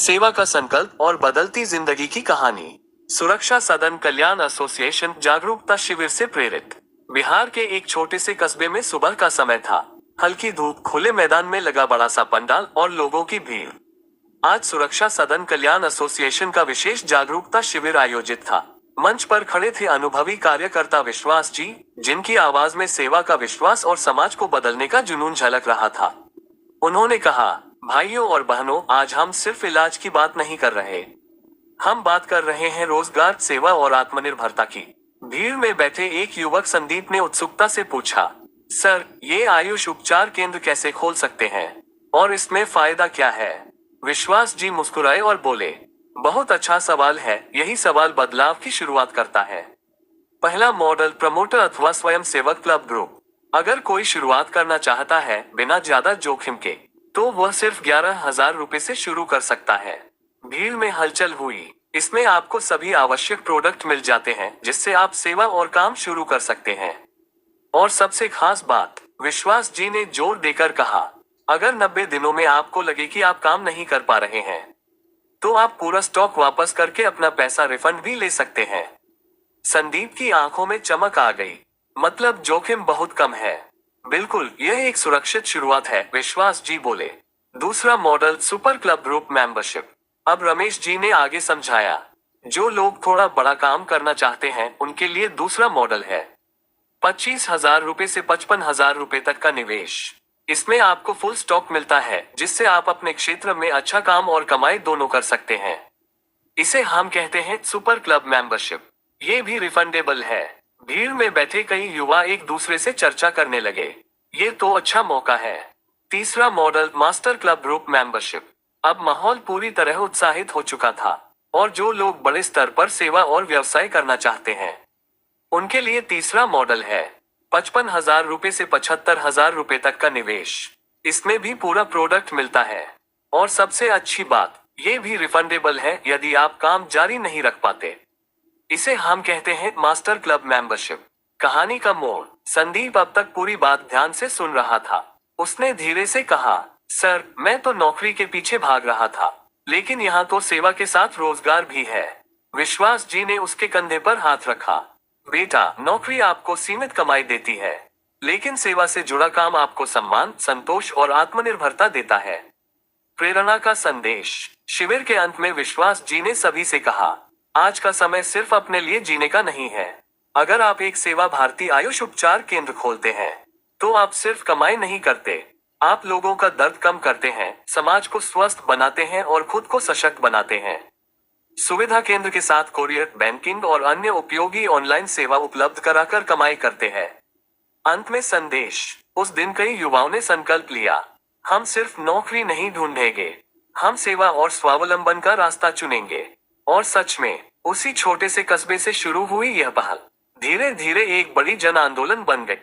सेवा का संकल्प और बदलती जिंदगी की कहानी। सुरक्षा सदन कल्याण एसोसिएशन जागरूकता शिविर से प्रेरित। बिहार के एक छोटे से कस्बे में सुबह का समय था। हल्की धूप, खुले मैदान में लगा बड़ा सा पंडाल और लोगों की भीड़। आज सुरक्षा सदन कल्याण एसोसिएशन का विशेष जागरूकता शिविर आयोजित था। मंच पर खड़े थे अनुभवी कार्यकर्ता विश्वास जी, जिनकी आवाज में सेवा का विश्वास और समाज को बदलने का जुनून झलक रहा था। उन्होंने कहा, भाइयों और बहनों, आज हम सिर्फ इलाज की बात नहीं कर रहे, हम बात कर रहे हैं रोजगार, सेवा और आत्मनिर्भरता की। भीड़ में बैठे एक युवक संदीप ने उत्सुकता से पूछा, सर, ये आयुष उपचार केंद्र कैसे खोल सकते हैं और इसमें फायदा क्या है? विश्वास जी मुस्कुराए और बोले, बहुत अच्छा सवाल है, यही सवाल बदलाव की शुरुआत करता है। पहला मॉडल, प्रमोटर अथवा स्वयं सेवक क्लब ग्रुप। अगर कोई शुरुआत करना चाहता है बिना ज्यादा जोखिम के, तो वह सिर्फ 11,000 रुपए से शुरू कर सकता है। भीड़ में हलचल हुई। इसमें आपको सभी आवश्यक प्रोडक्ट मिल जाते हैं जिससे आप सेवा और काम शुरू कर सकते हैं। और सबसे खास बात, विश्वास जी ने जोर देकर कहा, अगर 90 दिनों में आपको लगे कि आप काम नहीं कर पा रहे हैं, तो आप पूरा स्टॉक वापस करके अपना पैसा रिफंड भी ले सकते हैं। संदीप की आंखों में चमक आ गई। मतलब जोखिम बहुत कम है। बिल्कुल, यह एक सुरक्षित शुरुआत है, विश्वास जी बोले। दूसरा model, super club group membership. अब रमेश जी ने आगे समझाया, जो लोग थोड़ा बड़ा काम करना चाहते हैं उनके लिए दूसरा मॉडल है 25,000 रुपए से 55,000 रुपए तक का निवेश। इसमें आपको फुल स्टॉक मिलता है जिससे आप अपने क्षेत्र में अच्छा काम और कमाई दोनों कर सकते हैं। इसे हम कहते हैं सुपर क्लब मेंबरशिप। ये भी रिफंडेबल है। भीड़ में बैठे कई युवा एक दूसरे से चर्चा करने लगे, ये तो अच्छा मौका है। तीसरा model, master club group membership. अब माहौल पूरी तरह उत्साहित हो चुका था और जो लोग बड़े स्तर पर सेवा और व्यवसाय करना चाहते हैं उनके लिए तीसरा मॉडल है 55,000 रुपए से 75,000 रुपए तक का निवेश। इसमें भी पूरा प्रोडक्ट मिलता है और सबसे अच्छी बात, ये भी रिफंडेबल है यदि आप काम जारी नहीं रख पाते। इसे हम कहते हैं मास्टर क्लब मेंबरशिप। कहानी का मोड़, संदीप अब तक पूरी बात ध्यान से सुन रहा था। उसने धीरे से कहा, सर, मैं तो नौकरी के पीछे भाग रहा था, लेकिन यहाँ तो सेवा के साथ रोजगार भी है। विश्वास जी ने उसके कंधे पर हाथ रखा। बेटा, नौकरी आपको सीमित कमाई देती है, लेकिन सेवा से जुड़ा काम आपको सम्मान, संतोष और आत्मनिर्भरता देता है। प्रेरणा का संदेश। शिविर के अंत में विश्वास जी ने सभी से कहा, आज का समय सिर्फ अपने लिए जीने का नहीं है। अगर आप एक सेवा भारती आयुष उपचार केंद्र खोलते हैं, तो आप सिर्फ कमाई नहीं करते, आप लोगों का दर्द कम करते हैं, समाज को स्वस्थ बनाते हैं और खुद को सशक्त बनाते हैं। सुविधा केंद्र के साथ कोरियर, बैंकिंग और अन्य उपयोगी ऑनलाइन सेवा उपलब्ध कराकर कमाई करते हैं। अंत में संदेश। उस दिन कई युवाओं ने संकल्प लिया, हम सिर्फ नौकरी नहीं ढूंढेंगे, हम सेवा और स्वावलंबन का रास्ता चुनेंगे। और सच में, उसी छोटे से कस्बे से शुरू हुई यह पहल धीरे धीरे एक बड़ी जन आंदोलन बन गई।